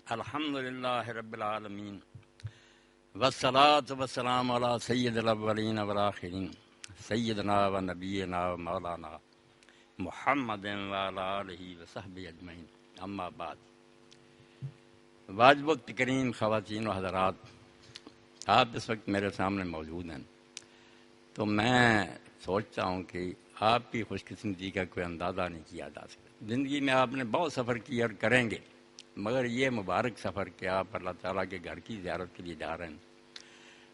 الحمدللہ رب العالمین والصلاة والسلام علی سید الاولین والآخرین سیدنا و نبینا و مولانا محمد وعلی آلہ وصحبہ اجمعین، اما بعد۔ واجب التکریم خواتین و حضرات، آپ اس وقت میرے سامنے موجود ہیں تو میں سوچتا ہوں کہ آپ کی خوش قسمتی کا کوئی اندازہ نہیں کیا جا سکتا۔ زندگی میں آپ نے بہت سفر کیا اور کریں گے، مگر یہ مبارک سفر کہ آپ اللہ تعالیٰ کے گھر کی زیارت کے لیے جا رہے ہیں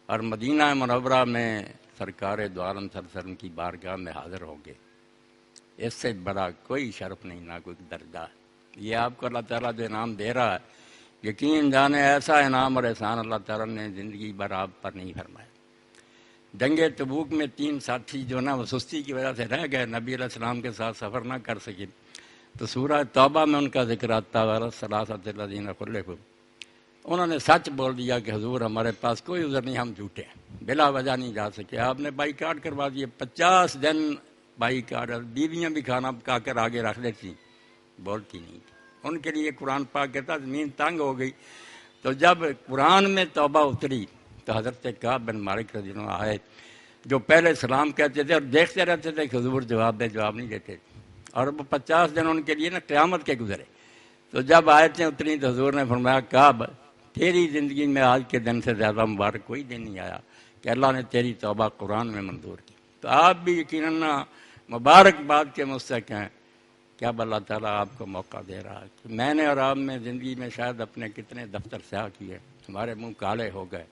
اور مدینہ منورہ میں سرکار دو عالم صلی اللہ علیہ وسلم کی بارگاہ میں حاضر ہوں گے، اس سے بڑا کوئی شرف نہیں، نہ کوئی درجہ۔ یہ آپ کو اللہ تعالیٰ جو انعام دے رہا ہے، یقین جانے ایسا انعام اور احسان اللہ تعالیٰ نے زندگی بھر آپ پر نہیں فرمایا۔ جنگ تبوک میں 3 ساتھی جو نا وہ سستی کی وجہ سے رہ گئے، نبی علیہ السلام کے ساتھ سفر نہ کر سکے، تو سورہ توبہ میں ان کا ذکر آتا ہے، ثلاثۃ الذین خلفوا۔ انہوں نے سچ بول دیا کہ حضور ہمارے پاس کوئی عذر نہیں، ہم جھوٹے ہیں، بلا وجہ نہیں جا سکے۔ آپ نے بائیکاٹ کروا دیے، 50 دن بائیکاٹ، بیویاں بھی کھانا پکا کر آگے رکھ دیتی، بولتی نہیں تھی۔ ان کے لیے قرآن پاک کہتا زمین تنگ ہو گئی، تو جب قرآن میں توبہ اتری تو حضرت کعب بن مالک رضی اللہ عنہ آئے، جو پہلے سلام کہتے تھے اور دیکھتے رہتے تھے کہ حضور جواب نہیں دیتے، اور وہ 50 دن ان کے لیے نا قیامت کے گزرے۔ تو جب آیتیں اتری تو حضور نے فرمایا کعب، تیری زندگی میں آج کے دن سے زیادہ مبارک کوئی دن نہیں آیا کہ اللہ نے تیری توبہ قرآن میں منظور کی۔ تو آپ بھی یقیناً مبارکباد کے مستحق ہیں کہ اب اللہ تعالیٰ آپ کو موقع دے رہا ہے۔ کہ میں نے اور آپ نے زندگی میں شاید اپنے کتنے دفتر سیاہ کیے، ہمارے منہ کالے ہو گئے،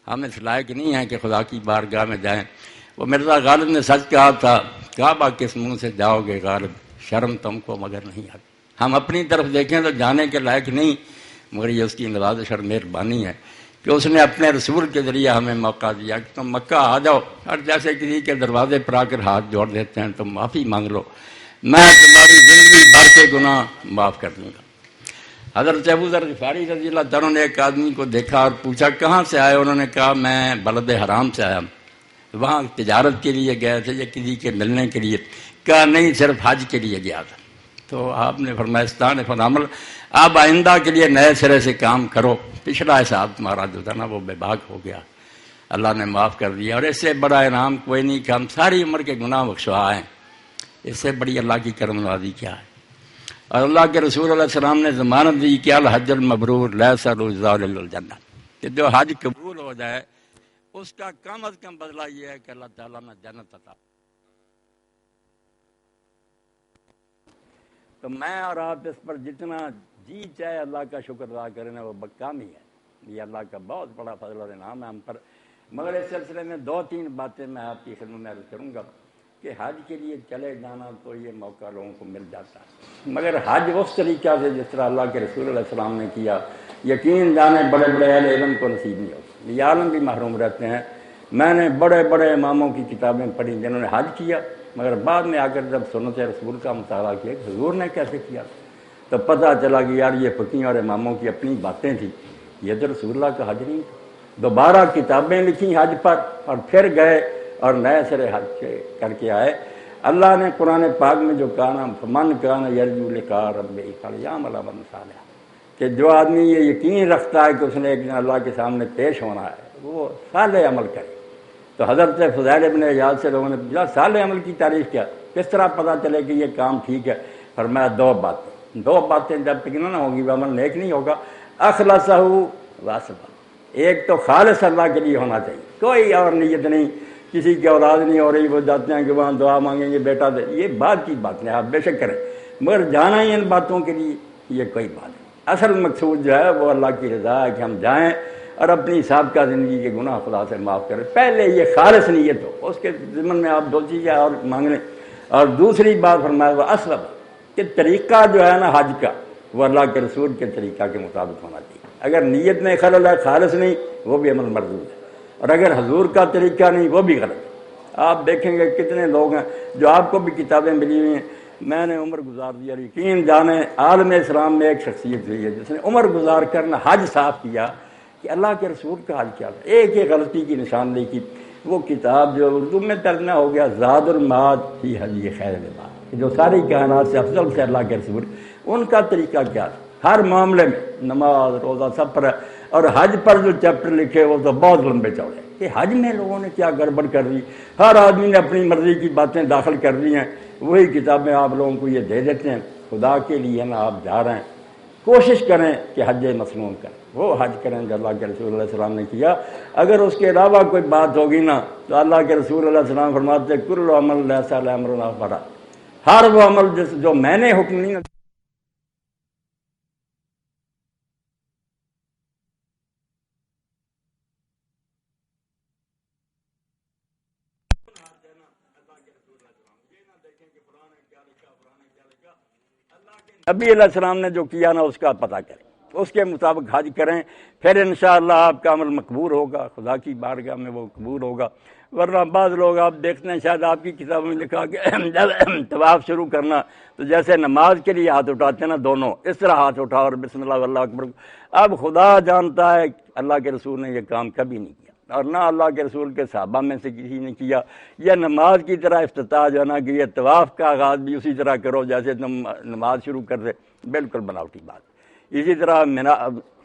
ہم اس لائق نہیں ہیں کہ خدا کی بارگاہ میں جائیں۔ وہ مرزا غالب نے سچ کہا تھا، کعبہ کس منہ سے جاؤ گے غالب، شرم تم کو مگر نہیں آتی۔ ہم اپنی طرف دیکھیں تو جانے کے لائق نہیں، مگر یہ اس کی نوازش اور مہربانی ہے کہ اس نے اپنے رسول کے ذریعے ہمیں موقع دیا کہ تم مکہ آ جاؤ، اور جیسے کسی کے دروازے پر آ کر ہاتھ جوڑ دیتے ہیں تم معافی مانگ لو، میں تمہاری زندگی بھر کے گناہ معاف کر دوں گا۔ حضرت ابو ذر غفاری رضی اللہ تعالیٰ نے ایک آدمی کو دیکھا اور پوچھا کہاں سے آئے؟ انہوں نے کہا میں بلد حرام سے آیا، وہاں تجارت کے لیے گئے تھے یا کسی کے ملنے کے لیے؟ کہا نہیں، صرف حج کے لیے گیا تھا۔ تو آپ نے فرمایا استان فالعمل، اب آئندہ کے لیے نئے سرے سے کام کرو، پچھلا حساب تمہارا جو تھا نا وہ بے باک ہو گیا، اللہ نے معاف کر دیا۔ اور اس سے بڑا انعام کوئی نہیں کہ ہم ساری عمر کے گناہ بخشوا ہیں، اس سے بڑی اللہ کی کرم نوازی کیا ہے؟ اور اللہ کے رسول علیہ السلام نے ضمانت دی کہ الحج المبرور لیس له جزاء الا الجنہ، کہ جو حج قبول ہو جائے اس کا کم از کم بدلہ یہ ہے کہ اللہ تعالیٰ نے جنت عطا۔ تو میں اور آپ اس پر جتنا جی چاہے اللہ کا شکر ادا کرنا وہ بکام ہی ہے، یہ اللہ کا بہت بڑا فضل اور انعام ہے ہم پر۔ مگر اس سلسلے میں 2-3 باتیں میں آپ کی خدمت میں عرض کروں گا کہ حج کے لیے چلے جانا تو یہ موقع لوگوں کو مل جاتا ہے، مگر حج اس طریقہ سے جس طرح اللہ کے رسول علیہ السلام نے کیا، یقین جانے بڑے بڑے اہل علم کو نصیب نہیں ہوتا، یہ عالم بھی محروم رہتے ہیں۔ میں نے بڑے بڑے اماموں کی کتابیں پڑھی جنہوں نے حج کیا، مگر بعد میں آ کر جب سنت رسول کا مطالعہ کیا کہ حضور نے کیسے کیا تو پتہ چلا کہ یار یہ فقیہ اور اماموں کی اپنی باتیں تھیں، یہ تو رسول اللہ کا حج نہیں تھا۔ دوبارہ کتابیں لکھیں حج پر اور پھر گئے اور نئے سرے حج کر کے آئے۔ اللہ نے قرآن پاک میں جو کہا نا فمن کان یرجو لقاء ربہ فلیعمل عملا صالحا، کہ جو آدمی یہ یقین رکھتا ہے کہ اس نے ایک دن اللہ کے سامنے پیش ہونا ہے وہ صالح عمل کرے۔ تو حضرت فضیل ابن عیاض سے لوگوں نے پوچھا صالح عمل کی تعریف کیا، کس طرح پتہ چلے کہ یہ کام ٹھیک ہے؟ فرمایا 2 باتیں جب تک نہ ہوگی وہ عمل نیک نہیں ہوگا۔ اخلصہ واسطہ، ایک تو خالص اللہ کے لیے ہونا چاہیے، کوئی اور نیت نہیں، کسی کی اولاد نہیں ہو رہی وہ جاتے ہیں کہ وہاں دعا مانگیں گے بیٹا دے، یہ بعد کی باتیں آپ بے شک کریں، مگر جانا ہی ان باتوں کے لیے یہ کوئی بات نہیں۔ اصل مقصود جو ہے وہ اللہ کی رضا ہے کہ ہم جائیں اور اپنی سابقہ زندگی کے گناہ خدا سے معاف کریں۔ پہلے یہ خالص نیت ہو، اس کے ضمن میں آپ 2 چیزیں اور مانگ لیں۔ اور دوسری بات فرمایا وہ اسلم، کہ طریقہ جو ہے نا حج کا وہ اللہ کے رسول کے طریقہ کے مطابق ہونا چاہیے۔ اگر نیت میں خلل ہے، خالص نہیں، وہ بھی عمل مردود ہے، اور اگر حضور کا طریقہ نہیں وہ بھی غلط ہے۔ آپ دیکھیں گے کتنے لوگ ہیں جو آپ کو بھی کتابیں ملی ہوئی ہیں، میں نے عمر گزار دی، اور یقین جانے عالم اسلام میں ایک شخصیت ہوئی ہے جس نے عمر گزار کرنا حج صاف کیا کہ اللہ کے رسول کا حج کیا تھا، ایک ایک غلطی کی نشاندہی کی۔ وہ کتاب جو اردو میں ترجمہ ہو گیا زاد المعاد فی حدی خیر العباد، جو ساری کائنات سے افضل سے اللہ کے رسول، ان کا طریقہ کیا تھا؟ ہر معاملے میں، نماز روزہ سب پر ہے۔ اور حج پر جو چیپٹر لکھے وہ تو بہت لمبے چوڑے کہ حج میں لوگوں نے کیا گڑبڑ کر دی، ہر آدمی نے اپنی مرضی کی باتیں داخل کر دی ہیں، وہی کتابیں آپ لوگوں کو یہ دے دیتے ہیں۔ خدا کے لیے نا آپ جا رہے ہیں، کوشش کریں کہ حج مسنون کریں، وہ حج کریں جو اللہ کے رسول علیہ السلام نے کیا۔ اگر اس کے علاوہ کوئی بات ہوگی نا تو اللہ کے رسول علیہ السلام فرماتے کل عمل لیس علی امرنا فرا، ہر وہ عمل جو میں نے حکم نہیں نبی علیہ السلام نے جو کیا نا اس کا پتہ کریں، اس کے مطابق حج کریں، پھر انشاءاللہ آپ کا عمل مقبول ہوگا، خدا کی بارگاہ میں وہ قبول ہوگا۔ ورنہ بعض لوگ آپ دیکھتے ہیں، شاید آپ کی کتابوں میں لکھا کہ جب طواف شروع کرنا تو جیسے نماز کے لیے ہاتھ اٹھاتے ہیں نا دونوں، اس طرح ہاتھ اٹھا اور بسم اللہ واللہ اکبر۔ اب خدا جانتا ہے اللہ کے رسول نے یہ کام کبھی نہیں کیا، اور نہ اللہ کے رسول کے صحابہ میں سے کسی نے کیا۔ یہ نماز کی طرح افتتاح جو ہے نا کہ یہ طواف کا آغاز بھی اسی طرح کرو جیسے تم نماز شروع کر دے، بالکل بناوٹی بات۔ اسی طرح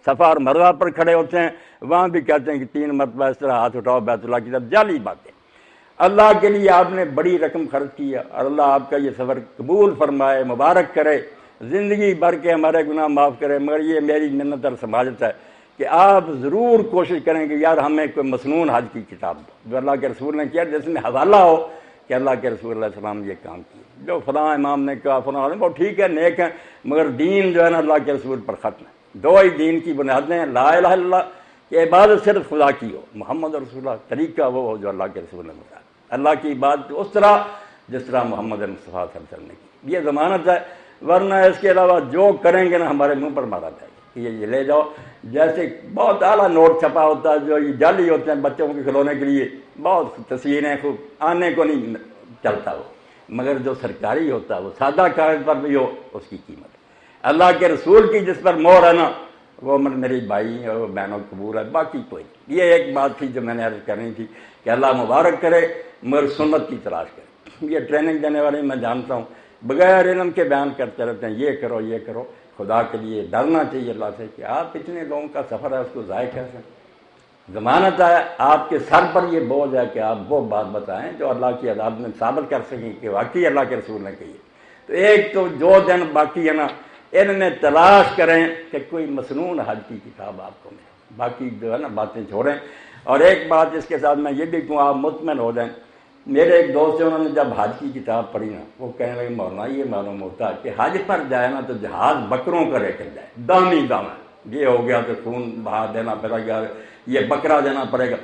صفا اور مروہ پر کھڑے ہوتے ہیں، وہاں بھی کہتے ہیں کہ 3 مرتبہ اس طرح ہاتھ اٹھاؤ بیت اللہ کی طرف، جعلی باتیں۔ اللہ کے لیے آپ نے بڑی رقم خرچ کی ہے، اور اللہ آپ کا یہ سفر قبول فرمائے، مبارک کرے، زندگی بھر کے ہمارے گناہ معاف کرے۔ مگر یہ میری منت اور سماجت ہے کہ آپ ضرور کوشش کریں کہ یار ہمیں کوئی مسنون حج کی کتاب دو جو اللہ کے رسول نے کیا، جس میں حوالہ ہو کہ اللہ کے رسول علیہ السلام نے یہ کام کیا۔ جو فلاں امام نے کہا فلاں وہ ٹھیک ہے، نیک ہے، مگر دین جو ہے نا اللہ کے رسول پر ختم ہے۔ 2 ہی دین کی بنیادیں ہیں، لا الہ الا اللہ کہ عبادت صرف خدا کی ہو، محمد رسول اللہ طریقہ وہ ہو جو اللہ کے رسول نے بتایا، اللہ کی عبادت اس طرح جس طرح محمد مصطفیٰ صلی اللہ علیہ وسلم نے کی، یہ ضمانت ہے۔ ورنہ اس کے علاوہ جو کریں گے نا ہمارے منہ پر مارا جائے گا کہ یہ لے جاؤ۔ جیسے بہت اعلیٰ نوٹ چھپا ہوتا ہے جو یہ جعلی ہوتے ہیں بچوں کے کھلونے کے لیے، بہت تصویریں خوب آنے کو نہیں چلتا وہ، مگر جو سرکاری ہوتا ہے وہ سادہ کاغذ پر بھی ہو اس کی قیمت ہے۔ اللہ کے رسول کی جس پر مہر ہے نا وہ میری بھائی اور بہنوں قبول ہے، باقی کوئی نہیں۔ یہ ایک بات تھی جو میں نے عرض کرنی تھی کہ اللہ مبارک کرے، مگر سنت کی تلاش کرے۔ یہ ٹریننگ دینے والے میں جانتا ہوں بغیر علم کے بیان کرتے رہتے ہیں، یہ کرو یہ کرو۔ خدا کے لیے ڈرنا چاہیے اللہ سے کہ آپ اتنے لوگوں کا سفر ہے اس کو ضائع کیسے۔ ضمانت ہے آپ کے سر پر یہ بوجھ ہے کہ آپ وہ بات بتائیں جو اللہ کی عدالت میں ثابت کر سکیں کہ واقعی اللہ کے رسول نے کہی ہے۔ تو ایک تو جو دن باقی ہے نا ان میں تلاش کریں کہ کوئی مسنون حج کی کتاب آپ کو ملے، باقی جو ہے نا باتیں چھوڑیں۔ اور ایک بات اس کے ساتھ میں یہ بھی کہوں، آپ مطمئن ہو جائیں۔ میرے ایک دوست ہیں، انہوں نے جب حج کی کتاب پڑھی نا وہ کہنے لگے مولانا یہ معلوم ہوتا ہے کہ حج پر جائے نا تو جہاز بکروں کا لے کر جائے، دامی داما، یہ ہو گیا تو خون بہا دینا پڑے گا، یہ بکرا دینا پڑے گا۔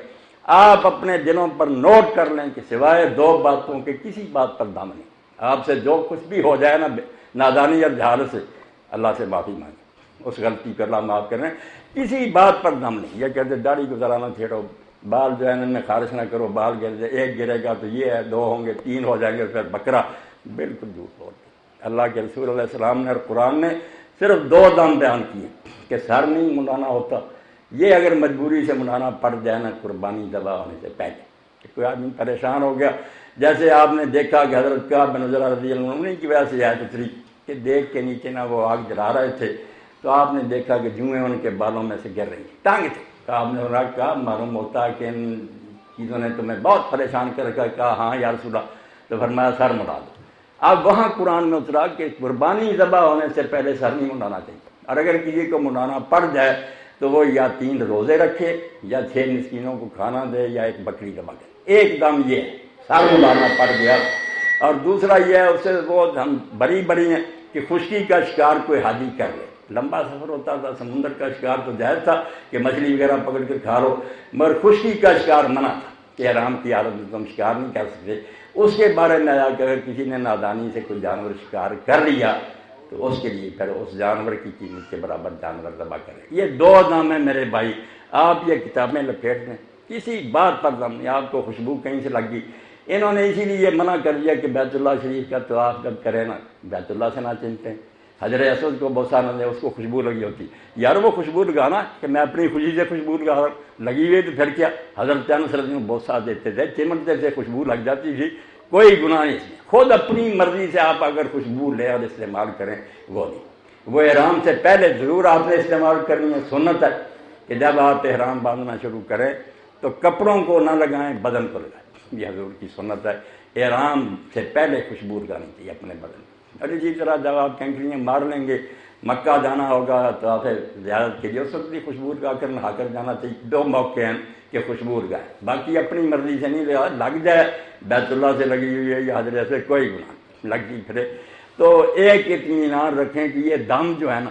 آپ اپنے دلوں پر نوٹ کر لیں کہ سوائے 2 باتوں کے کسی بات پر دم نہیں۔ آپ سے جو کچھ بھی ہو جائے نا نادانی اور جہالت سے، اللہ سے معافی مانگیں، اس غلطی پر اللہ معاف کریں، کسی بات پر دم نہیں۔ یہ کہتے داڑھی کو ذرا نہ چھیڑو، بال جو ہے ان میں خارش نہ کرو، بال گر جائے، 1 گرے گا تو یہ ہے، 2 ہوں گے، 3 ہو جائیں گے پھر بکرا، بالکل جھوٹ بولتے۔ اللہ کے رسول علیہ السلام نے اور قرآن نے صرف 2 دم بیان کیے کہ سر نہیں منڈانا ہوتا، یہ اگر مجبوری سے منڈانا پڑ جائے نا قربانی ذبح ہونے سے پہلے، کہ کوئی آدمی پریشان ہو گیا، جیسے آپ نے دیکھا کہ حضرت کعب بن عجرہ رضی اللہ عنہ کی وجہ سے آیت اتری کہ دیکھ کے نیچے نا وہ آگ جلا رہے تھے تو آپ نے دیکھا کہ جوئیں ان کے بالوں میں سے گر رہی تھیں، ٹانگ تھے۔ آپ نے کہا معلوم ہوتا ہے کہ ان چیزوں نے تمہیں بہت پریشان کر رکھا۔ کہا ہاں یا رسول اللہ، تو فرمایا سر منڈا دو۔ اب وہاں قرآن میں اترا کہ قربانی ذبح ہونے سے پہلے سر نہیں منڈانا چاہیے، اور اگر کسی کو منڈانا پڑ جائے تو وہ یا 3 روزے رکھے یا 6 مسکینوں کو کھانا دے یا 1 بکری ذبح کرے۔ ایک دم یہ ہے سر منڈانا پڑ گیا۔ اور دوسرا یہ ہے اس سے وہ ہم بری ہیں کہ خشکی کا شکار کوئی حاجی کر لے، لمبا سفر ہوتا تھا، سمندر کا شکار تو جائز تھا کہ مچھلی وغیرہ پکڑ کر کھا لو، مگر خشکی کا شکار منع تھا کہ حرام کی حالت میں تم شکار نہیں کر سکتے۔ اس کے بارے میں آیا کہ اگر کسی نے نادانی سے کوئی جانور شکار کر لیا تو اس کے لیے پھر اس جانور کی قیمت کے برابر جانور ذبح کرے۔ یہ 2 دم ہیں میرے بھائی، آپ یہ کتابیں لپیٹ دیں، کسی بات پر دم نہیں۔ آپ کو خوشبو کہیں سے لگ گئی، انہوں نے اسی لیے منع کر دیا کہ بیت اللہ شریف کا طواف جب کرے نا بیت اللہ سے نہ چنتے ہیں، حجر اسود کو بوسہ نہ دے، اس کو خوشبو لگی ہوتی۔ یار وہ خوشبو لگانا کہ میں اپنی خوشی سے خوشبو لگا لگی ہوئی تو پھر کیا، حضرت انس رضی اللہ عنہ بوسہ دیتے تھے، چمٹتے تھے، خوشبو لگ جاتی تھی، کوئی گناہ نہیں اس میں۔ خود اپنی مرضی سے آپ اگر خوشبو لیں اور استعمال کریں وہ نہیں۔ وہ احرام سے پہلے ضرور آپ نے استعمال کرنی ہے۔ سنت ہے کہ جب آپ احرام باندھنا شروع کریں تو کپڑوں کو نہ لگائیں، بدن کو لگائیں، یہ حضور کی سنت ہے۔ احرام سے پہلے خوشبو لگانی چاہیے اپنے بدن میں۔ اور اسی طرح جب آپ کینکریاں مار لیں گے، مکہ جانا ہوگا تو آپ زیارت کے لیے اس وقت بھی خوشبو لگا کر نہا کر جانا چاہیے۔ دو موقع ہیں کہ خوشبو لگائیں، باقی اپنی مرضی سے نہیں لگ جائے، بیت اللہ سے لگی ہوئی ہے یا حضرت سے کوئی گناہ نہیں، لگتی پھرے تو ایک اطمینان رکھیں کہ یہ دم جو ہے نا،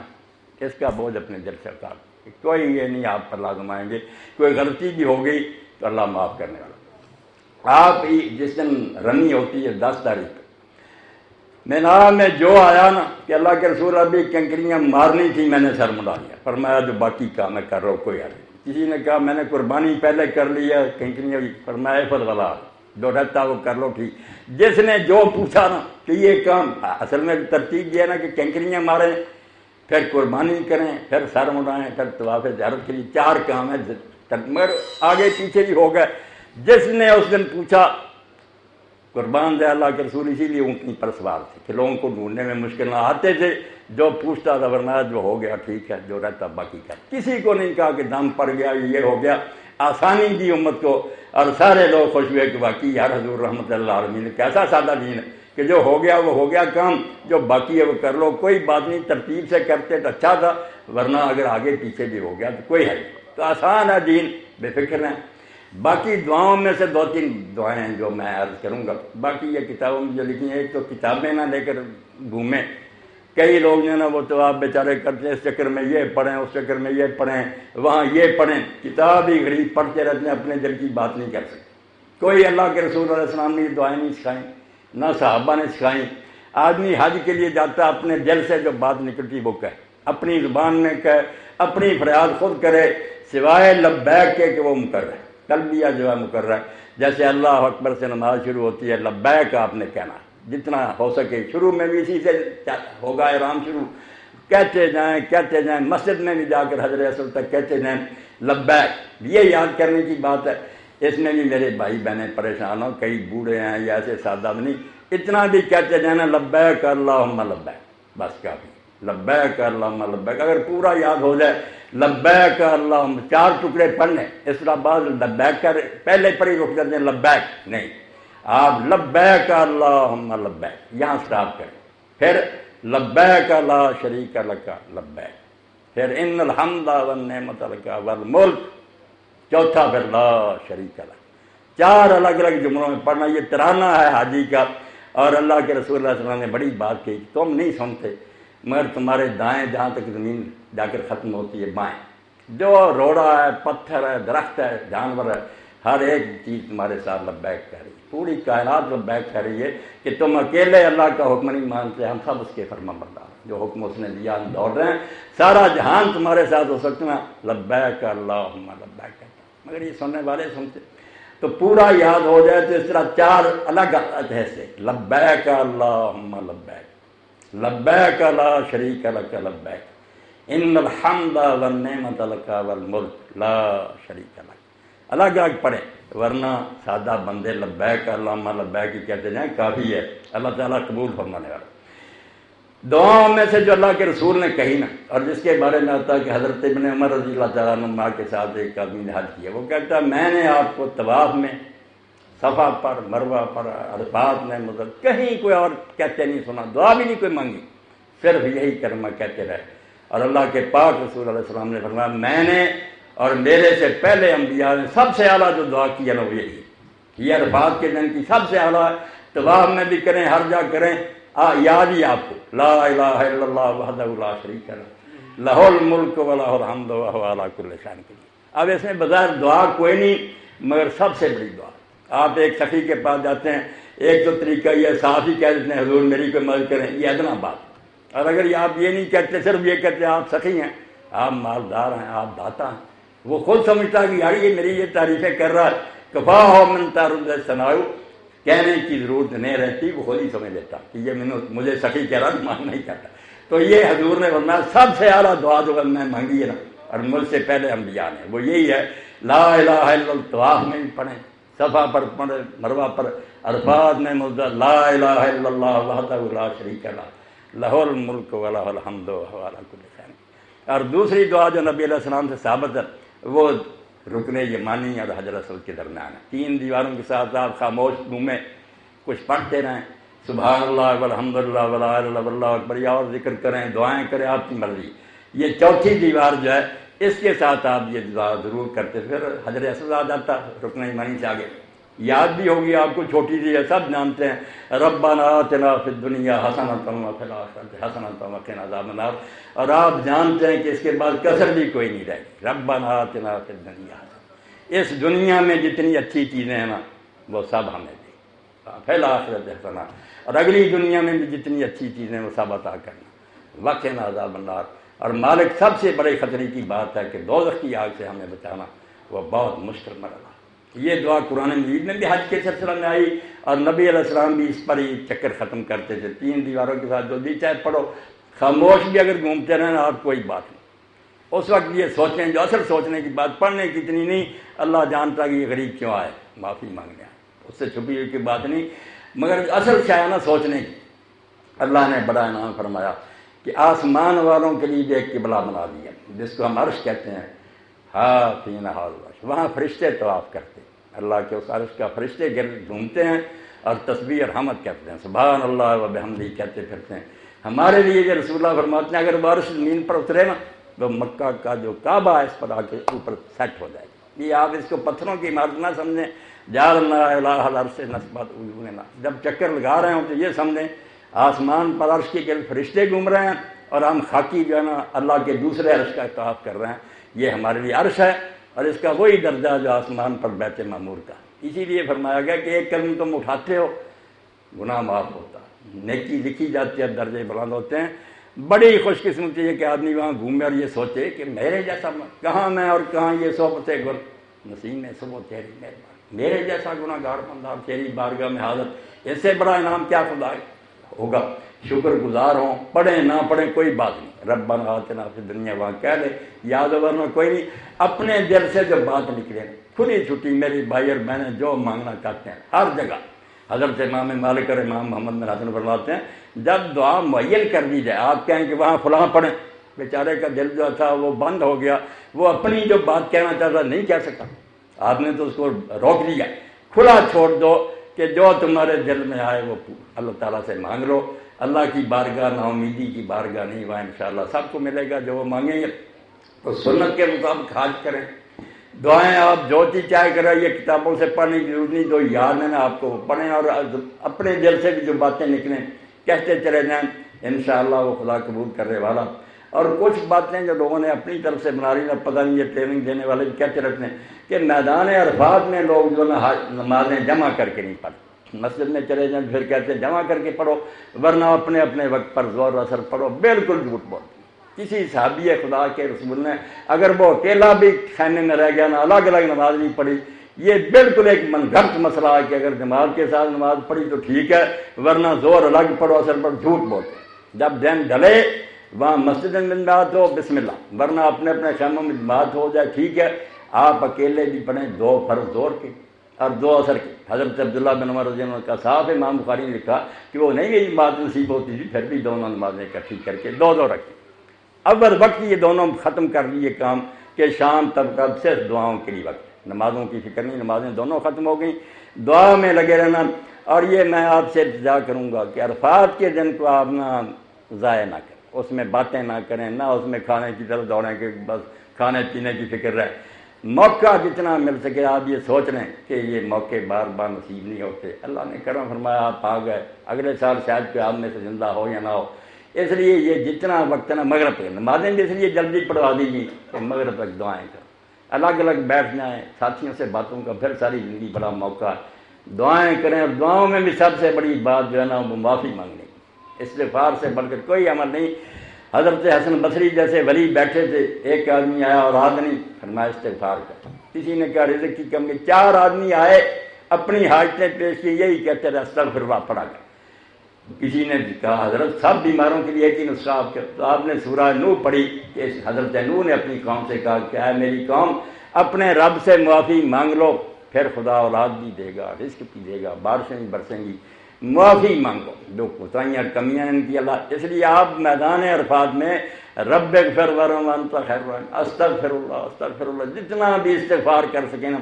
اس کا بوجھ اپنے دل سے اتار دیں، کوئی یہ نہیں آپ پر لازم آئیں گے، کوئی غلطی بھی ہو گئی تو اللہ معاف کرنے والا۔ آپ ہی جس دن رمی ہوتی ہے 10 تاریخ مینا میں جو آیا نا کہ اللہ کے رسول ابھی کنکریاں مارنی تھی، میں نے سر مڑا لیا، فرمایا جو باقی کام میں کر رہا ہوں کوئی حل نہیں۔ کسی نے کہا میں نے قربانی پہلے کر لی ہے، کنکریاں بھی، فرمایا فضل والا جو رہتا وہ کر لو ٹھیک۔ جس نے جو پوچھا نا کہ یہ کام، اصل میں ترتیب یہ ہے نا کہ کنکریاں ماریں، پھر قربانی کریں، پھر سر مڑائیں، پھر طواف زیارت کے لیے 4 کام ہے، مگر آگے پیچھے بھی ہو گئے۔ جس نے اس دن پوچھا قربان دے اللہ کے رسول، اسی لیے اونٹنی پر سوار تھے کہ لوگوں کو ڈھونڈنے میں مشکل نہ آتے تھے، جو پوچھتا تھا ورنہ جو ہو گیا ٹھیک ہے، جو رہتا باقی کر۔ کسی کو نہیں کہا کہ دم پڑ گیا یہ ہو گیا، آسانی دی امت کو، اور سارے لوگ خوش ہوئے کہ واقعی یار حضور رحمت اللہ عالمین کیسا سادہ دین ہے کہ جو ہو گیا وہ ہو گیا کام، جو باقی ہے وہ کر لو، کوئی بات نہیں، ترتیب سے کرتے تو اچھا تھا، ورنہ اگر آگے پیچھے بھی ہو گیا تو کوئی ہے، تو آسان ہے دین، بے فکر ہیں۔ باقی دعاؤں میں سے 2-3 دعائیں ہیں جو میں عرض کروں گا، باقی یہ کتابوں میں جو لکھی ہیں، ایک تو کتابیں نہ لے کر گھومیں، کئی لوگ جو ہے نا وہ تو آپ بیچارے کرتے ہیں اس چکر میں یہ پڑھیں، اس چکر میں یہ پڑھیں، وہاں یہ پڑھیں، کتاب ہی غریب پڑھتے رہتے ہیں، اپنے دل کی بات نہیں کر سکتے۔ کوئی اللہ کے رسول علیہ السلام نے دعائیں نہیں سکھائیں، نہ صحابہ نے سکھائیں۔ آدمی حج کے لیے جاتا، اپنے دل سے جو بات نکلتی وہ کہے، اپنی زبان میں کہے، اپنی فریاد خود کرے، سوائے لبیک کے کہ وہ مقرر ہے، تلبیہ جو ہے مقرر ہے۔ جیسے اللہ اکبر سے نماز شروع ہوتی ہے، لبیک آپ نے کہنا، جتنا ہو سکے شروع میں بھی اسی سے ہوگا احرام شروع، کہتے جائیں، مسجد میں بھی جا کر حجر اسود تک کہتے جائیں لبیک۔ یہ یاد کرنے کی بات ہے، اس میں بھی میرے بھائی بہنیں پریشان ہوں، کئی بوڑھے ہیں یا ایسے سادہ نہیں، اتنا بھی کہتے جانا لبیک اللہم لبیک، بس کافی، لبیک اللہم لبیک۔ اگر پورا یاد ہو جائے لبیک اللہم، 4 ٹکڑے پڑھنے، اس طرح بعض لبیک کر پہلے پر ہی رک جاتے ہیں، لبیک نہیں، آپ لبیک اللہم لبیک یہاں سٹاپ کریں، پھر لبیک لا شریک لک لبیک، پھر ان الحمد والنعمت لک والملک، چوتھا پھر لا شریک لک۔ 4 الگ الگ جملوں میں پڑھنا، یہ ترانہ ہے حاجی کا۔ اور اللہ کے رسول اللہ صلی اللہ علیہ وسلم نے بڑی بات کی، تم نہیں سنتے مگر تمہارے دائیں جہاں تک زمین جا کر ختم ہوتی ہے بائیں، جو روڑا ہے، پتھر ہے، درخت ہے، جانور ہے، ہر ایک چیز تمہارے ساتھ لبیک کہہ رہی ہے، پوری کائنات لبیک کہہ رہی ہے کہ تم اکیلے اللہ کا حکم نہیں مانتے، ہم سب اس کے فرما بردار، جو حکم اس نے دیا ہم دوڑ رہے ہیں، سارا جہان تمہارے ساتھ ہو سکتا ہے، لبیک اللہم لبیک کہتا ہے، مگر یہ سننے والے سنتے تو پورا یاد ہو جائے تو اس طرح 4 الگ ایسے لبیک اللہم لبیک، لبیک لا شریک لک لبیک، ان الحمد والنعمت لک والملک لا شریک لک، الگ الگ پڑھیں، ورنہ سادہ بندے لبیک اللہم لبیک ہی کہتے جائیں کافی ہے، اللہ تعالیٰ قبول فرمانے والا۔ دعاؤں میں سے جو اللہ کے رسول نے کہی نا، اور جس کے بارے میں آتا ہے کہ حضرت ابن عمر رضی اللہ تعالیٰ عنہ کے ساتھ ایک آدمی نے حج کیا، وہ کہتا ہے میں نے آپ کو طواف میں، صفا پر، مروہ پر، عرفات میں، مطلب کہیں کوئی اور کہتے نہیں سنا، دعا بھی نہیں کوئی مانگی، صرف یہی کلمہ کہتے رہے۔ اور اللہ کے پاک رسول علیہ السلام نے فرمایا میں نے اور میرے سے پہلے انبیاء نے سب سے اعلیٰ جو دعا کی ہے نا وہ یہی، یہ عرفات کے دن کی سب سے اعلیٰ، طواف میں بھی کریں، ہر جگہ کریں، یاد ہی آپ کو لا الہ الا اللہ وحدہ لا شریک لہ لہ الملک ولہ الحمد وہو علی کل شیء قدیر۔ اب اس میں بظاہر دعا کوئی نہیں مگر سب سے بڑی دعا۔ آپ ایک سخی کے پاس جاتے ہیں، ایک تو طریقہ یہ صاف ہی کہہ دیتے ہیں حضور میری کوئی مدد کریں، یہ ادنا بات، اور اگر آپ یہ نہیں کہتے، صرف یہ کہتے ہیں آپ سخی ہیں، آپ مالدار ہیں، آپ داتا ہیں، وہ خود سمجھتا کہ یار یہ میری یہ تعریفیں کر رہا ہے، کفا ہو من تعرض ثناء، کہنے کی ضرورت نہیں رہتی، وہ خود ہی سمجھ لیتا کہ یہ مجھے سخی کہہ رہا، مان نہیں کہتا۔ تو یہ حضور نے فرمایا سب سے اعلیٰ دعا جو میں مانگی ہے نا، اور مجھ سے پہلے انبیاء نے، وہ یہی ہے لا الہ الا اللہ، طواف میں بھی پڑھیں، صفا پر پڑھیں، مروہ پر، عرفات میں مزدہ لا الہ الا اللہ وحدہ لا شریک لہ لہ الملک ولہ الحمد وہو علی کل شیء۔ اور دوسری دعا جو نبی علیہ السلام سے ثابت ہے وہ رکن یمانی اور حجر اسود کے درمیان ہے، 3 دیواروں کے ساتھ آپ خاموش گھومیں، کچھ پڑھتے رہیں، سبحان اللہ والحمد للہ ولا الہ الا اللہ واللہ اکبر، یا اور ذکر کریں، دعائیں کریں، آپ کی مرضی۔ یہ چوتھی دیوار جو ہے اس کے ساتھ آپ یہ دعا ضرور کرتے، پھر حجر اسود آ جاتا رکن یمانی سے آگے۔ یاد بھی ہوگی آپ کو، چھوٹی سی ہے، سب جانتے ہیں، ربنا آتنا فی الدنیا حسنۃ وفی الآخرۃ حسنۃ وقنا عذاب النار، اور آپ جانتے ہیں کہ اس کے بعد کسر بھی کوئی نہیں رہے گی۔ ربنا آتنا فی الدنیا حسنۃ، اس دنیا میں جتنی اچھی چیزیں ہیں نا وہ سب ہمیں دی، فی الآخرۃ حسنۃ، اور اگلی دنیا میں بھی جتنی اچھی چیزیں ہیں وہ سب عطا کرنا، وقنا عذاب النار۔ اور مالک سب سے بڑے خطرے کی بات ہے کہ دوزخ کی آگ سے ہمیں بچانا، وہ بہت مشکل مرحلہ۔ یہ دعا قرآن مجید میں بھی حج کے سلسلہ میں آئی، اور نبی علیہ السلام بھی اس پر ہی چکر ختم کرتے تھے، 3 دیواروں کے ساتھ جو بھی چاہے پڑھو، خاموش بھی اگر گھومتے رہنا آپ کوئی بات نہیں۔ اس وقت یہ سوچیں، جو اصل سوچنے کی بات، پڑھنے کی اتنی نہیں، اللہ جانتا کہ یہ غریب کیوں آئے، معافی مانگنے آئے، اس سے چھپی ہوئی کی بات نہیں، مگر اصل شاید نہ سوچنے کی۔ اللہ نے بڑا انعام فرمایا کہ آسمان والوں کے لیے بھی ایک قبلہ بنا دیا، جس کو ہم عرش کہتے ہیں، حافین حال عرش، وہاں فرشتے طواف کرتے ہیں، اللہ کے اس عرش کا فرشتے گرد گھومتے ہیں اور تسبیح اور حمد کرتے ہیں، سبحان اللہ و بحمدہ کہتے پھرتے ہیں۔ ہمارے لیے یہ رسول اللہ فرماتے ہیں اگر وہ عرش زمین پر اترے نا تو مکہ کا جو کعبہ ہے اس پر آ کے اوپر سیٹ ہو جائے گا۔ یہ آپ اس کو پتھروں کی عمارت نہ سمجھیں، جعلنا الہ العرش نصبت عیوننا، جب چکر لگا رہے ہوں تو یہ سمجھیں آسمان پر عرش کے گرد فرشتے گھوم رہے ہیں اور ہم خاکی جو ہے نا اللہ کے دوسرے عرش کا طواف کر رہے ہیں۔ یہ ہمارے لیے عرش ہے اور اس کا وہی درجہ جو آسمان پر بیت معمور کا۔ اسی لیے فرمایا گیا کہ ایک قدم تم اٹھاتے ہو گناہ معاف ہوتا ہے، نیکی لکھی جاتی ہے، درجے بلند ہوتے ہیں۔ بڑی خوش قسمتی ہے کہ آدمی وہاں گھومے اور یہ سوچے کہ میرے جیسا کہاں میں اور کہاں یہ صحبت گل نسیم ہے صبح تیری مہربانی، میرے جیسا گناہ گار بندہ تیری بارگاہ میں حاضر، اس سے بڑا انعام کیا خدا ہوگا۔ شکر گزار ہوں، پڑھیں نہ پڑھیں کوئی بات نہیں، ربنا آتنا فی الدنیا وہاں کہہ لے، یاد ورنہ کوئی نہیں، اپنے دل سے جو بات نکلے کھلی چھٹی میری بھائی اور بہنیں جو مانگنا چاہتے ہیں ہر جگہ۔ حضرت امام مالک اور امام محمد بن حسن فرماتے ہیں جب دعا معین کر دی جائے، آپ کہیں کہ وہاں فلاں پڑھیں، بیچارے کا دل جو تھا وہ بند ہو گیا، وہ اپنی جو بات کہنا چاہتا نہیں کہہ سکا، آپ نے تو اس کو روک دیا، کھلا چھوڑ دو کہ جو تمہارے دل میں آئے وہ اللہ تعالیٰ سے مانگ لو۔ اللہ کی بارگاہ نا امیدی کی بارگاہ نہیں، وہاں انشاءاللہ سب کو ملے گا جو وہ مانگیں گے۔ تو سنت کے مطابق حج کریں، دعائیں آپ جو چیز چاہے کریں، یہ کتابوں سے پڑھنے کی ضرورت نہیں، جو یاد ہے نا آپ کو پڑھیں اور اپنے دل سے بھی جو باتیں نکلیں کہتے چلے جائیں، انشاءاللہ وہ خدا قبول کرنے والا۔ اور کچھ باتیں جو لوگوں نے اپنی طرف سے بنا لی نا، پتہ نہیں یہ ٹریننگ دینے والے بھی کہتے رہتے ہیں کہ میدان عرفات میں لوگ جو نا نمازیں جمع کر کے نہیں پڑھتے، مسجد میں چلے جائیں پھر کہتے ہیں جمع کر کے پڑھو، ورنہ اپنے اپنے وقت پر زور و اثر پڑھو، بالکل جھوٹ بولتے۔ کسی صحابی خدا کے رسول نے اگر وہ اکیلا بھی خیمے میں رہ گیا نا الگ الگ نماز نہیں پڑھی، یہ بالکل ایک من گھڑت مسئلہ ہے کہ اگر جماعت کے ساتھ نماز پڑھی تو ٹھیک ہے، ورنہ زور الگ پڑھو اثر پر جھوٹ بولتے۔ جب دن ڈھلے وہاں مسجد میں جماعت ہو بسم اللہ، ورنہ اپنے اپنے خیموں میں جماعت ہو جائے ٹھیک ہے، آپ اکیلے بھی پڑھیں 2 فرض زور کے اور 2 اثر کی۔ حضرت عبداللہ بن عمر رضی اللہ عنہ کا صاحب امام بخاری نے لکھا کہ وہ نہیں گئی بات نصیب ہوتی تھی، پھر بھی دونوں نمازیں اکٹھی کر کے 2 رکھیں۔ اول وقت یہ دونوں ختم کر لیے کام کہ شام تب تک صرف دعاؤں کے لیے وقت، نمازوں کی فکر نہیں، نمازیں دونوں ختم ہو گئیں، دعا میں لگے رہنا۔ اور یہ میں آپ سے التجا کروں گا کہ عرفات کے دن کو آپ نہ ضائع نہ کریں، اس میں باتیں نہ کریں، نہ اس میں کھانے کی طرف دوڑیں کہ بس کھانے پینے کی فکر رہے۔ موقع جتنا مل سکے آپ یہ سوچ لیں کہ یہ موقع بار بار نصیب نہیں ہوتے، اللہ نے کرم فرمایا آپ آ گئے، اگلے سال شاید کوئی آپ میں سے زندہ ہو یا نہ ہو، اس لیے یہ جتنا وقت ہے نا مغرب تک نمازیں بھی اس لیے جلدی پڑھوا دیجیے کہ مغرب تک دعائیں کریں، الگ الگ بیٹھ جائیں، ساتھیوں سے باتوں کا پھر ساری زندگی بڑا موقع ہے، دعائیں کریں۔ اور دعاؤں میں بھی سب سے بڑی بات جو ہے نا وہ معافی مانگنے کی، استغفار سے بڑھ کر کوئی عمل نہیں۔ حضرت حسن بصری جیسے ولی بیٹھے تھے، ایک آدمی آیا اور آدمی فرمایا استغفار کر، کسی نے کہا رزق کی کمی، 4 آدمی آئے اپنی حاجتیں پیش کی، یہی کہتے رہے استغفر اللہ پڑھا گیا۔ کسی نے کہا حضرت سب بیماروں کے لیے ایک ہی نسخہ آپ کے، تو آپ نے سورہ نوح پڑھی کہ حضرت نوح نے اپنی قوم سے کہا کہ اے میری قوم اپنے رب سے معافی مانگ لو، پھر خدا اولاد بھی دے گا، رزق بھی دے گا، بارشیں بھی برسیں گی۔ معافی مانگو جو کوتاہیاں کمیاں ان کی اللہ. اس لیے آپ میدان عرفات میں رب اغفر ورحم وانت خیر الراحمین استغفر اللہ جتنا بھی استغفار کر سکیں نا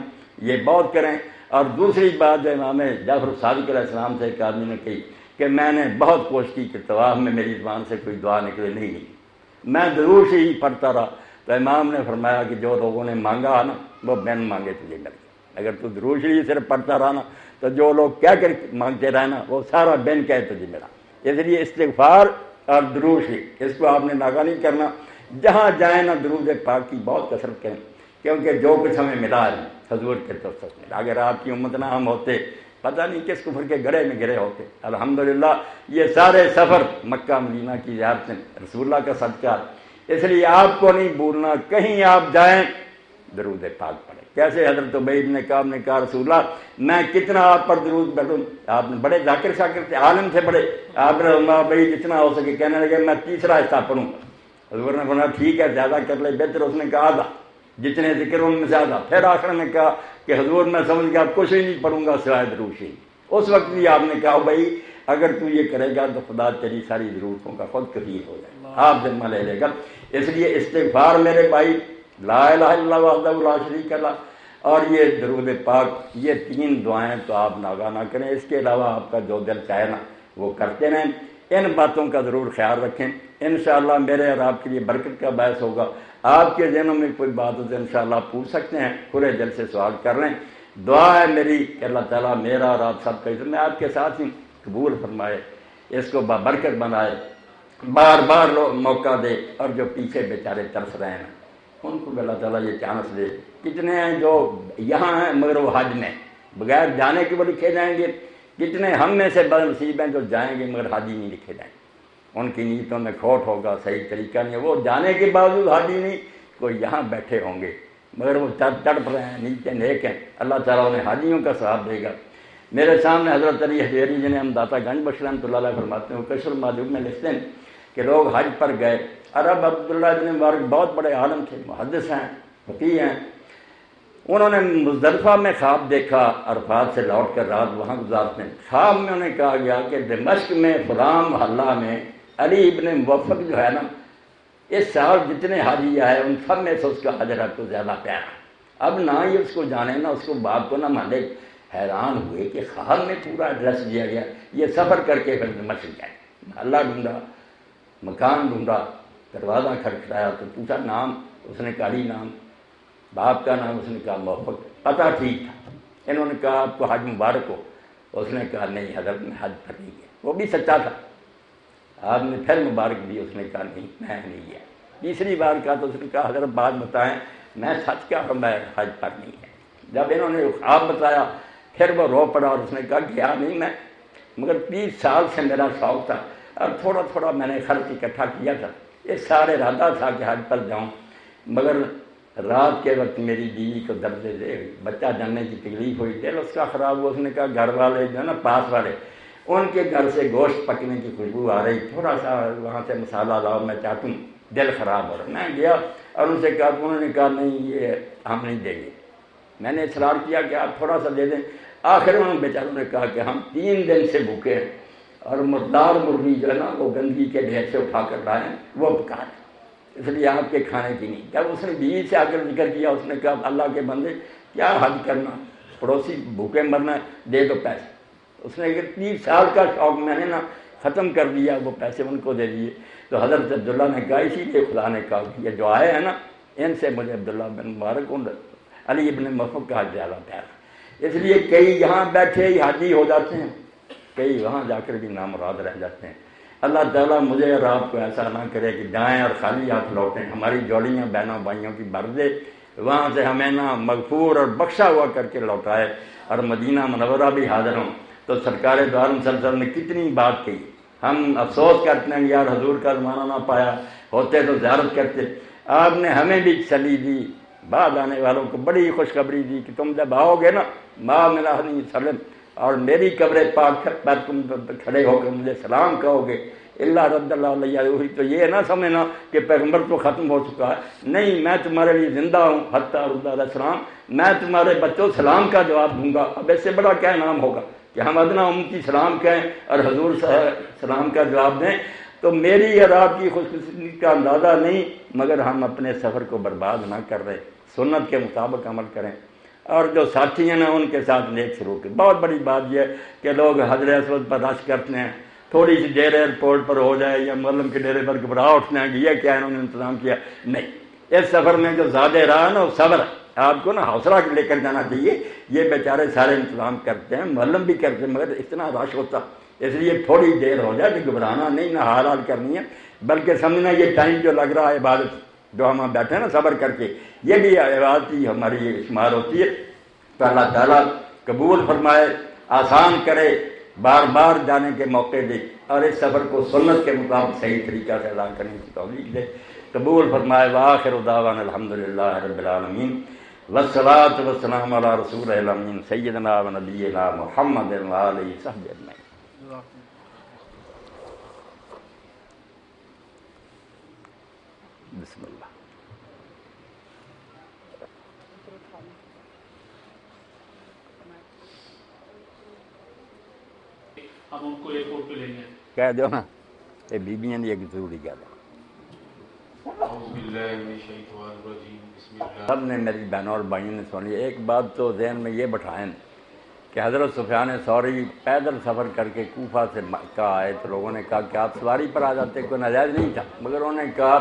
یہ بہت کریں. اور دوسری بات جو امام جعفر صادق علیہ السلام سے ایک آدمی نے کہی کہ میں نے بہت کوشش کی کہ طواف میں میری زبان سے کوئی دعا نکلے نہیں, میں ضرور سے ہی پڑھتا رہا. تو امام نے فرمایا کہ جو لوگوں نے مانگا نا وہ بن مانگے تجھے مل گئے. اگر تو ضرور سے ہی صرف پڑھتا رہا نا تو جو لوگ کیا کر مانگتے رہے نا وہ سارا بن کہے تجھے ملا. اس لیے استغفار اور درود شریف اس کو آپ نے ناغا نہیں کرنا. جہاں جائیں نا درود پاک کی بہت کثرت کریں, کیونکہ جو کچھ ہمیں ملا ہے حضور کے طرف سے ملا. اگر آپ کی امت نہ ہم ہوتے پتہ نہیں کس کفر کے گڑھے میں گرے ہوتے. الحمدللہ یہ سارے سفر مکہ مدینہ کی زیارتیں رسول اللہ کا صدقہ. اس لیے آپ کو نہیں بھولنا, کہیں آپ جائیں درود پاک پڑھیں. کیسے حضرت عبید نے کہا رسول اللہ میں کتنا آپ پر درود پڑھوں. آپ نے بڑے ذاکر شاکر تھے, عالم تھے بڑے. آپ نے بھائی جتنا ہو سکے کہنے لگے میں تیسرا حصہ پڑھوں. حضور نے فرمایا ٹھیک ہے زیادہ کر لے بہتر. اس نے کہا آدھا, جتنے ذکر ان میں زیادہ. پھر آخر میں کہا کہ حضور میں سمجھ گیا کچھ ہی نہیں پڑھوں گا سوائے درود شریف. اس وقت بھی آپ نے کہا بھائی اگر تو یہ کرے گا تو خدا تیری ساری ضرورتوں کا خود کفیل ہو جائے گا, آپ ذمہ لے لے گا. اس لیے استغفار میرے بھائی, لا الہ الا اللہ وحدہ لا شریک لہ, اور یہ درود پاک, یہ تین دعائیں تو آپ ناغا نہ کریں. اس کے علاوہ آپ کا جو دل چاہے نا وہ کرتے رہیں. ان باتوں کا ضرور خیال رکھیں. انشاءاللہ میرے اور آپ کے لیے برکت کا باعث ہوگا. آپ کے ذہنوں میں کوئی بات ہو تو انشاءاللہ پوچھ سکتے ہیں, کھلے دل سے سوال کر لیں. دعا ہے میری کہ اللہ تعالیٰ میرا اور آپ سب کا عزت میں آپ کے ساتھ ہی قبول فرمائے, اس کو بابرکت بنائے, بار بار موقع دے. اور جو پیچھے بیچارے ترس رہے ہیں ان کو اللہ تعالیٰ یہ چانس دے. کتنے ہیں جو یہاں ہیں مگر وہ حج میں بغیر جانے کے وہ لکھے جائیں گے. کتنے ہم میں سے بد نصیب ہیں جو جائیں گے مگر حاجی نہیں لکھے جائیں گے. ان کی نیتوں میں کھوٹ ہوگا, صحیح طریقہ نہیں ہے. وہ جانے کے باوجود حاجی نہیں, کوئی یہاں بیٹھے ہوں گے مگر وہ تڑپ رہے ہیں, نیچے نیک ہیں. اللہ تعالیٰ انہیں حاجیوں کا ثواب دے گا. میرے سامنے حضرت علی حجویری جنہیں ہم داتا گنج بخش رحمۃ اللہ علیہ فرماتے ہیں, وہ کشف المعدوم میں لکھتے ہیں کہ لوگ حج پر گئے. عرب عبداللہ بن مبارک بہت بڑے عالم تھے, محدث ہیں, فقیہ ہیں. انہوں نے مزدلفہ میں خواب دیکھا, عرفات سے لوٹ کر رات وہاں گزارتے ہیں. خواب میں انہیں کہا گیا کہ دمشق میں فلاں محلہ میں علی ابن موفق جو ہے نا اس سال جتنے حاجی آئے ان سب میں سے اس کا حجرہ کو زیادہ پیارا. اب نہ ہی اس کو جانے نا اس کو باپ کو نہ مانے. حیران ہوئے کہ خواب میں پورا ایڈریس دیا گیا. یہ سفر کر کے پھر دمشق گئے, محلہ ڈھونڈا, مکان ڈھونڈا, دروازہ کھٹکھٹایا تو پوچھا نام, اس نے کہا علی نام. باپ کا نام, اس نے کہا موفق. پتہ ٹھیک تھا. انہوں نے کہا آپ کو حج مبارک ہو. اس نے کہا نہیں حضرت میں حج پر نہیں گیا. وہ بھی سچا تھا. آپ نے پھر مبارک دی. اس نے کہا نہیں میں نہیں گیا. تیسری بار کہا تو اس نے کہا حضرت بات بتائیں میں سچ کیا میں حج پر نہیں گیا. جب انہوں نے خواب بتایا پھر وہ رو پڑا اور اس نے کہا گیا نہیں میں, مگر 30 سال سے میرا شوق تھا اور تھوڑا تھوڑا میں نے خرچ اکٹھا کیا تھا. یہ سارے ارادہ تھا کہ حج پر جاؤں, مگر رات کے وقت میری بیوی کو درد دے, بچہ جاننے کی تکلیف ہوئی, دل اس کا خراب ہوا. اس نے کہا گھر والے جو ہے نا پاس والے ان کے گھر سے گوشت پکنے کی خوشبو آ رہی, تھوڑا سا وہاں سے مسالہ لاؤ میں چاہتا ہوں, دل خراب ہو رہا. میں گیا اور ان سے کہا, انہوں نے کہا نہیں یہ ہم نہیں دیں گے. میں نے اصرار کیا کہ آپ تھوڑا سا دے دیں. آخر انہوں نے بیچاروں نے کہا کہ ہم 3 دن سے بھوکے ہیں اور مردار مرغی جو ہے نا وہ گندگی کے ڈھیر سے اٹھا کر لائے ہیں, وہ پکا رہے ہیں, اس لیے آپ کے کھانے کی نہیں. جب اس نے بیوی سے آ کر ذکر کیا اس نے کہا اللہ کے بندے کیا حج کرنا, پڑوسی بھوکے مرنا ہے, دے دو پیسے. اس نے کہ 30 سال کا شوق میں نے نا ختم کر دیا, وہ پیسے ان کو دے دیے. تو حضرت عبداللہ نے کہا اسی لیے خدا نے کہا کہ یہ جو آئے ہیں نا ان سے مجھے عبداللہ بن مبارک علی ابن موفق کا زیادہ پیارا. اس لیے کئی یہاں بیٹھے ہی حاجی ہو جاتے ہیں, کئی وہاں جا کر بھی نامراد رہ جاتے ہیں. اللہ تعالیٰ مجھے اور آپ کو ایسا نہ کرے کہ جائیں اور خالی ہاتھ لوٹیں. ہماری جوڑیاں بہنوں بھائیوں کی بھر دے, وہاں سے ہمیں نہ مغفور اور بخشا ہوا کر کے لوٹائے. اور مدینہ منورہ بھی حاضر ہوں. تو سرکار دو عالم صلی اللہ علیہ وسلم نے کتنی بات کہی. ہم افسوس کرتے ہیں یار حضور کا زمانہ نہ پایا ہوتے تو زیارت کرتے. آپ نے ہمیں بھی چلی دی, بعد آنے والوں کو بڑی خوشخبری دی کہ تم جب آؤ گے نا ماں ملا علیہ وسلم اور میری قبر پاک پر تم کھڑے ہو کر مجھے سلام کہو گے, اللہ رد اللہ علیہ وسلم, تو یہ نہ سمجھنا کہ پیغمبر تو ختم ہو چکا ہے. نہیں, میں تمہارے لیے زندہ ہوں حتیٰ رد علیہ السلام. میں تمہارے بچوں سلام کا جواب دوں گا. اب اس سے بڑا کیا انعام ہوگا کہ ہم ادنا امتی سلام کہیں اور حضور سلام کا جواب دیں، تو میری اور آپ کی خوش قسمتی کا اندازہ نہیں، مگر ہم اپنے سفر کو برباد نہ کر رہے، سنت کے مطابق عمل کریں، اور جو ساتھی ہیں نا ان کے ساتھ نیک سلوک کی۔ بہت بڑی بات یہ ہے کہ لوگ حضر اسود پر رش کرتے ہیں، تھوڑی سی دیر ایئرپورٹ پر ہو جائے یا معلم کے ڈیرے پر گھبراہ اٹھتے ہیں کہ یہ کیا انہوں نے انتظام کیا، نہیں، اس سفر میں جو زیادہ رہا نا وہ صبر ہے، آپ کو نا حوصلہ لے کر جانا چاہیے۔ یہ بیچارے سارے انتظام کرتے ہیں، معلم بھی کرتے ہیں، مگر اتنا رش ہوتا، اس لیے تھوڑی دیر ہو جائے تو گھبرانا نہیں، نہ حال حال کرنی ہے، بلکہ سمجھنا یہ ٹائم جو لگ رہا ہے عبادت جو ہم بیٹھے ہیں نا صبر کر کے، یہ بھی عبادت ہی ہماری یہ شمار ہوتی ہے۔ تو اللہ تعالیٰ قبول فرمائے، آسان کرے، بار بار جانے کے موقع دے، اور اس سفر کو سنت کے مطابق صحیح طریقہ سے ادا کرنے کی توفیق دے، قبول فرمائے۔ وآخر دعوانا الحمدللہ رب العالمین، والصلاة والسلام علی رسول الامین سیدنا و نبینا محمد وآلہ وصحبہ اجمعین۔ بسم اللہ۔ ہم ان کو ایئرپورٹ پہ لیں گے، کہہ دو نا، یہ بیبیاں دی ایک ضروری کہہ دو۔ اعوذ باللہ من الشیطان الرجیم، بسم اللہ۔ سب نے میری بہنوں اور بھائیوں نے سنی۔ ایک بات تو ذہن میں یہ بٹھائیں کہ حضرت سفیان ثوری پیدل سفر کر کے کوفہ سے مکہ آئے تو لوگوں نے کہا کہ آپ سواری پر آ جاتے، کوئی ناجائز نہیں تھا، مگر انہوں نے کہا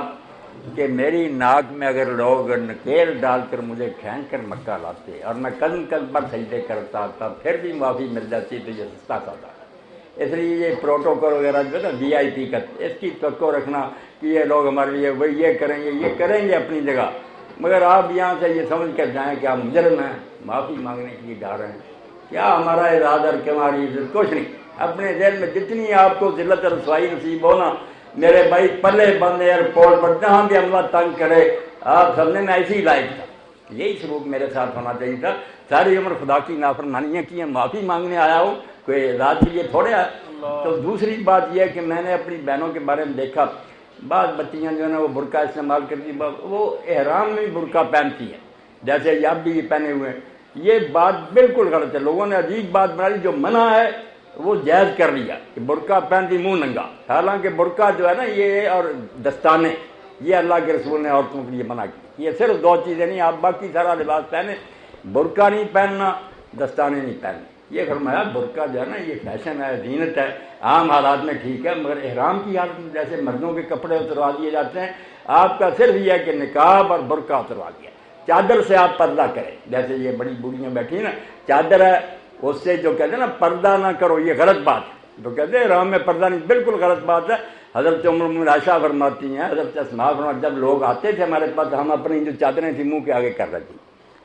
کہ میری ناک میں اگر لوگ نکیل ڈال کر مجھے کھینچ کر مکہ لاتے اور میں قدم قدم پر سجدے کرتا تھا پھر بھی معافی مل جاتی تو یہ سستا تھا۔ اس لیے یہ پروٹوکول وغیرہ جو ہے نا وی آئی پی کا، اس کی توقع رکھنا کہ یہ لوگ ہمارے لیے وہی یہ کریں گے اپنی جگہ، مگر آپ یہاں سے یہ سمجھ کر جائیں کہ آپ مجرم ہیں، معافی مانگنے کے لیے جا رہے ہیں، کیا ہمارا ارادہ اور کیا ہماری عزت، کچھ نہیں۔ اپنے ذہن میں جتنی آپ کو ذلت اور رسوائی نصیب ہونا، میرے بھائی پلے بند ایئرپورٹ پر جہاں بھی اللہ تنگ کرے، آپ سمجھنے میں ایسی لائق تھا، یہی سلوک میرے ساتھ ہونا چاہیے تھا۔ ساری عمر خدا کی نافرمانیاں کی ہیں، معافی مانگنے آیا ہوں، کوئی ذات کے لیے تھوڑے آیا۔ تو دوسری بات یہ ہے کہ میں نے اپنی بہنوں کے بارے میں دیکھا، بعض بچیاں جو ہے نا وہ برقع استعمال کرتی، وہ احرام میں برقع پہنتی ہیں، جیسے یہ اب بھی پہنے ہوئے ہیں، یہ بات بالکل غلط ہے۔ لوگوں نے عجیب بات بنا لی، جو منع ہے وہ جائز کر لیا کہ برقع پہنتی منہ ننگا، حالانکہ برقع جو ہے نا یہ اور دستانے، یہ اللہ کے رسول نے عورتوں کے لیے منع کی۔ یہ صرف دو چیزیں نہیں، آپ باقی سارا لباس پہنے، برقع نہیں پہننا، دستانے نہیں پہننے۔ یہ فرمایا برقع جو ہے نا یہ فیشن ہے، زینت ہے، عام حالات میں ٹھیک ہے، مگر احرام کی حالت میں جیسے مردوں کے کپڑے اتروا دیے جاتے ہیں، آپ کا صرف یہ ہے کہ نقاب اور برقع اتروا دیا۔ چادر سے آپ پردہ کریں، جیسے یہ بڑی بوڑھیاں بیٹھی ہیں نا، چادر ہے اس سے جو کہتے ہیں نا پردہ نہ کرو، یہ غلط بات ہے، جو کہتے ہیں احرام میں پردہ نہیں، بالکل غلط بات ہے۔ حضرت عمر بن عائشہ فرماتی ہیں، حضرت اسماء فرماتی، جب لوگ آتے تھے ہمارے پاس، ہم اپنی جو چادریں تھیں منہ کے آگے کر رہے تھے،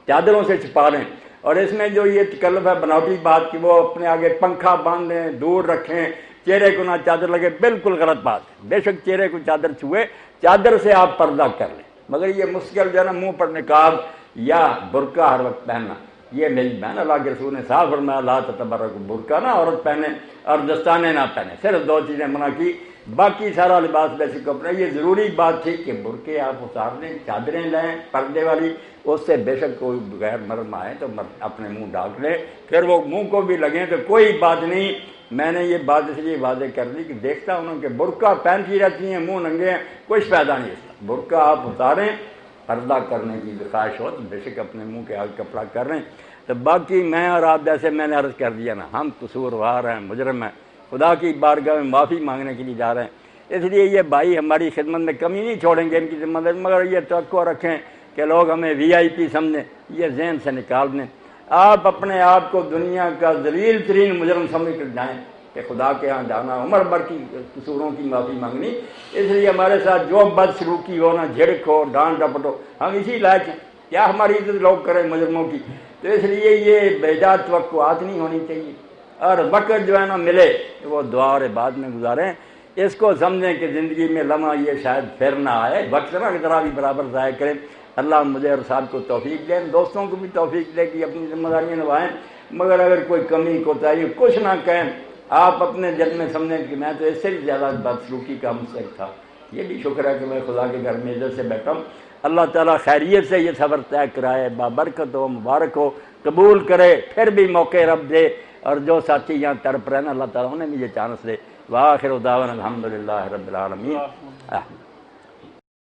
چادروں سے چھپا لیں، اور اس میں جو یہ تکلف ہے بناوٹی بات کی، وہ اپنے آگے پنکھا باندھیں، دور رکھیں، چہرے کو نہ چادر لگے، بالکل غلط بات ہے۔ بے شک چہرے کو چادر چھوئے، چادر سے آپ پردہ کر لیں، مگر یہ مشکل جو ہے نا منہ پر نقاب یا برقع ہر وقت پہننا، یہ میری بہن اللہ کے رسول نے صاف فرمایا لا تتبرج، برقع نہ عورت پہنے اور دستانے نہ پہنے، صرف دو چیزیں منع کی، باقی سارا لباس بیسک کپڑے۔ یہ ضروری بات تھی کہ برقعے آپ اتار لیں، چادریں لیں پردے والی، اس سے بے شک کوئی غیر مرد آئے تو اپنے منہ ڈھانک لے، پھر وہ منہ کو بھی لگیں تو کوئی بات نہیں۔ میں نے یہ بات اس لیے واضح کر دی کہ دیکھتا ہوں کہ برقع پہنتی رہتی ہیں، منہ ننگے ہیں، کچھ فائدہ نہیں اس کا۔ برقع آپ اتاریں، پردہ کرنے کی خواہش ہو تو بے شک اپنے منہ کے آگے کپڑا کر رہے ہیں۔ تو باقی میں اور آپ جیسے میں نے عرض کر دیا نا، ہم قصوروار ہیں، مجرم ہیں، خدا کی بارگاہ میں معافی مانگنے کے لیے جا رہے ہیں، اس لیے یہ بھائی ہماری خدمت میں کمی نہیں چھوڑیں گے ان کی ذمہ داری، مگر یہ توقع رکھیں کہ لوگ ہمیں وی آئی پی سمجھیں، یہ ذہن سے نکال دیں۔ آپ اپنے آپ کو دنیا کا ذلیل ترین مجرم سمجھ کر جائیں کہ خدا کے ہاں جانا، عمر بھر کی قصوروں کی معافی مانگنی، اس لیے ہمارے ساتھ جو بد سلوکی ہو، نہ جھڑک ہو، ڈانٹ ڈپٹ ہو، ہم اسی لائق ہیں، کیا ہماری عزت لوگ کریں مجرموں کی؟ تو اس لیے یہ بیجا توقعات نہیں ہونی چاہیے، اور وقت جو ہے نا ملے وہ دعا اور عبادت میں گزاریں، اس کو سمجھیں کہ زندگی میں لمحہ یہ شاید پھر نہ آئے، وقت نہ ذرا بھی برابر ضائع کریں۔ اللہ مجھے اور صاحب کو توفیق دیں، دوستوں کو بھی توفیق دے کہ اپنی ذمہ داریاں نبھائیں، مگر اگر کوئی کمی کوتاہی کچھ نہ کہیں، آپ اپنے دل میں سمجھیں کہ میں تو اس سے بھی زیادہ بدسلوکی کا مستحق تھا، یہ بھی شکر ہے کہ میں خدا کے گھر میں عزت سے بیٹھا ہوں۔ اللہ تعالیٰ خیریت سے یہ سفر طے کرائے، بابرکت ہو، مبارک ہو، قبول کرے، پھر بھی موقع رب دے، اور جو ساتھی یہاں تڑپ رہے ہیں اللہ تعالیٰ انہیں بھی یہ چانس دے۔ وآخر دعوانا الحمدللہ رب العالمین۔